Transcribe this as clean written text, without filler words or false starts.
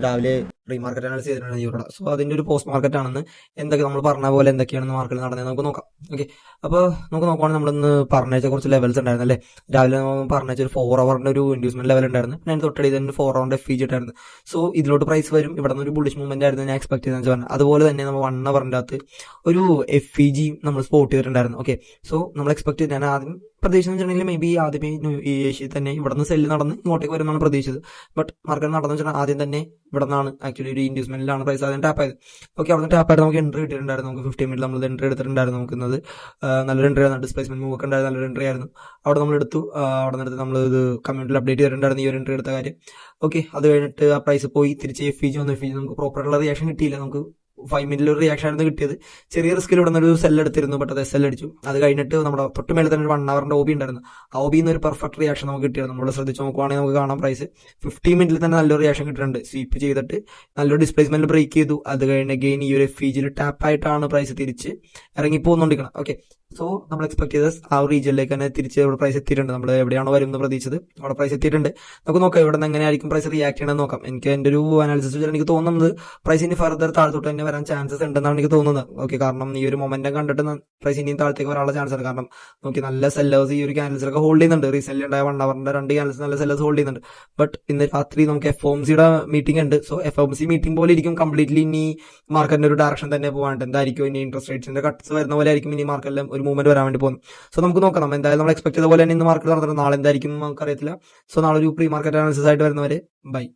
രാവിലെ pre market analysis ചെയ്തിട്ടുണ്ട് ഇവിടെ. സോ അതിന്റെ ഒരു പോസ്റ്റ് മാർക്കറ്റ് ആണെന്ന് എന്തൊക്കെ നമ്മൾ പറഞ്ഞ പോലെ എന്തൊക്കെയാണെന്ന് മാർക്കറ്റിൽ നടന്നത് നമുക്ക് നോക്കാം. ഓക്കെ, അപ്പോൾ നമുക്ക് നോക്കുവാണെങ്കിൽ നമ്മളിന്ന് പറഞ്ഞ കുറച്ച് ലെവൽസ് ഉണ്ടായിരുന്നു അല്ലേ. രാവിലെ നമ്മൾ പറഞ്ഞ ഒരു 4 ഹവറിന്റെ ഒരു ഇൻഡ്യൂസ്മെന്റ് ലെവൽ ഉണ്ടായിരുന്നു. പിന്നെ അതിന് തൊട്ടടി തന്നെ 4 ഹവറിന്റെ FVG ഉണ്ടായിരുന്നു. സോ ഇതിലോട്ട് പ്രൈസ് വരും, ഇവിടെ നിന്ന് ഒരു ബുള്ളിഷ് മൂവ്മെന്റ് ആയിരുന്നു ഞാൻ എക്സ്പെക്ട് ചെയ്തെന്ന് പറഞ്ഞു. അതുപോലെ തന്നെ നമ്മൾ 1 ഹവറിന്റെ അകത്ത് ഒരു FVG നമ്മൾ സ്പോട്ട് ചെയ്തിട്ടുണ്ടായിരുന്നു. ഓക്കെ, സോ നമ്മൾ എക്സ്പെക്ട് ചെയ്ത് ഞാൻ ആദ്യം പ്രതീക്ഷിച്ചെന്ന് വെച്ചിട്ടുണ്ടെങ്കിൽ മേ ബി ആദ്യമേ ഈ ഏഷ്യയിൽ തന്നെ ഇവിടെ നിന്ന് സെല്ല് നടന്ന് ഇങ്ങോട്ടേക്ക് വരുമെന്നാണ് പ്രതീക്ഷിച്ചത്. ബട്ട് മാർക്കറ്റ് നടന്നു വെച്ചാൽ ആദ്യം തന്നെ ഇവിടെ നിന്നാണ് ആക്ച്വലി ഒരു ഇൻഡ്യൂസ്മെന്റിലാണ് പ്രൈസ് ആദ്യം ടാപ്പ് ആയത്. ഓക്കെ, അവിടെ ടാപ്പ് ആയിട്ട് നമുക്ക് എൻട്രി കിട്ടിയിട്ടുണ്ടായിരുന്നു. നമുക്ക് 15 മിനിറ്റ് നമ്മൾ എൻട്രി എടുത്തിട്ടുണ്ടായിരുന്നു. നോക്കുന്നത് നല്ലൊരു എൻട്രി ആയിരുന്നു, ഡിസ്പ്ലേസ്മെന്റ് മൂവ് ഒക്കെ ഉണ്ടായിരുന്നു, നല്ലൊരു എൻട്രി ആയിരുന്നു. അവിടെ നമ്മൾ എടുത്തു. അവിടെ നിന്ന് നമ്മൾ ഇത് കമ്മ്യൂണിറ്റിയിൽ അപ്ഡേറ്റ് ചെയ്തിട്ടുണ്ടായിരുന്നു ഈ ഒരു എൻട്രി എടുത്ത കാര്യം. ഓക്കെ, അത് കഴിഞ്ഞിട്ട് ആ പ്രൈസ് പോയി തിരിച്ച് FVG വന്നു. FVG നമുക്ക് പ്രോപ്പറായിട്ടുള്ള റിയാക്ഷൻ കിട്ടിയില്ല. നമുക്ക് 5 മിനിറ്റിൽ ഒരു റിയാക്ഷൻ ആയിരുന്നു കിട്ടിയത്. ചെറിയ റിസ്കിൽ ഇവിടെ നിന്നൊരു സെൽ എടുത്തിരുന്നു, ബട്ട് അത് SL അടിച്ചു. അത് കഴിഞ്ഞിട്ട് നമ്മുടെ തൊട്ട് മേലെ തന്നെ ഒരു 1 ഹവറിന്റെ OB ഉണ്ടായിരുന്നു. ആ OB ഒരു പെർഫെക്റ്റ് റിയാക്ഷൻ നമുക്ക് കിട്ടിയിരുന്നു. നമ്മൾ ശ്രദ്ധിച്ച് നോക്കുവാണെങ്കിൽ നമുക്ക് കാണാം പ്രൈസ് 15 മിനിറ്റിൽ തന്നെ നല്ലൊരു റിയാക്ഷൻ കിട്ടിയിട്ടുണ്ട്. സ്വീപ്പ് ചെയ്തിട്ട് നല്ലൊരു ഡിസ്പ്ലേസ്മെന്റ് ബ്രേക്ക് ചെയ്തു. അത് കഴിഞ്ഞ് ഗെയിൻ ഈ ഒരു FVGയിൽ ടാപ്പ് ആയിട്ടാണ് പ്രൈസ് തിരിച്ച് ഇറങ്ങി പോകുന്നോണ്ടിരിക്കണം. ഓക്കെ, സോ നമ്മൾ എക്സ്പെക്ട് ചെയ്ത ആ ഒരു റീജിയനിലേക്ക് തന്നെ തിരിച്ച് ഇവിടെ പ്രൈസ് എത്തിയിട്ടുണ്ട്. നമ്മൾ എവിടെയാണോ വരുമെന്ന് പ്രതീക്ഷിച്ചത് അവിടെ പ്രൈസ് എത്തിയിട്ടുണ്ട്. നമുക്ക് നോക്കാം ഇവിടെ നിന്ന് എങ്ങനെയായിരിക്കും പ്രൈസ് റിയാക്ട് ചെയ്യണമെന്ന് നോക്കാം. എനിക്ക് എൻ്റെ ഒരു അനാലിസിസ് വെച്ചാൽ എനിക്ക് തോന്നുന്നത് പ്രൈസ് ഇനി ഫർദർ താഴത്തോട്ട് തന്നെ വരാൻ ചാൻസസ് ഉണ്ടെന്നാണ് എനിക്ക് തോന്നുന്നത്. ഓക്കെ, കാരണം ഈ ഒരു മൊമെന്റം കണ്ടിട്ട് പ്രൈസ് ഇനിയും താഴത്തേക്ക് വരാനുള്ള ചാൻസ് ഉണ്ട്. കാരണം നോക്കി നല്ല സെല്ലേഴ്സ് ഈ ഒരു ക്യാൻഡിൽസിലൊക്കെ ഹോൾഡ് ചെയ്യുന്നുണ്ട്. റീസെന്റ് ഉണ്ടായ 1 ഹവറിന്റെ 2 ക്യാൻഡിൽസ് നല്ല സെല്ലേഴ്സ് ഹോൾഡ് ചെയ്യുന്നുണ്ട്. ബട്ട് ഇന്ന് രാത്രി നമുക്ക് FOMCയുടെ മീറ്റിംഗ് ഉണ്ട്. സോ FOMC മീറ്റിംഗ് പോലെ ഇരിക്കും കംപ്ലീറ്റ്ലി ഇനി മാർക്കറ്റിന്റെ ഒരു ഡയറക്ഷൻ തന്നെ പോകാണ്ട്. എന്തായിരിക്കും ഇനി ഇൻട്രസ്റ്റ് റേറ്റ്സിന്റെ കട്ട്സ് വരുന്ന പോലെ ആയിരിക്കും ഇനി മാർക്കറ്റിലും ഒരു മൂവ്മെന്റ് വരാൻ വേണ്ടി പോകുന്നത്. സോ നമുക്ക് നോക്കാം. എന്തായാലും നമ്മൾ എക്സ്പെക്ട് ചെയ്ത പോലെ തന്നെ ഇന്ന് മാർക്കറ്റ് നടന്നിട്ട് നാളെ എന്തായിരിക്കും നമുക്കറിയത്തില്ല. സോ നാളെ ഒരു പ്രീ മാർക്കറ്റ് അനാലിസിസ് ആയിട്ട് വരുന്നവരെ ബൈ.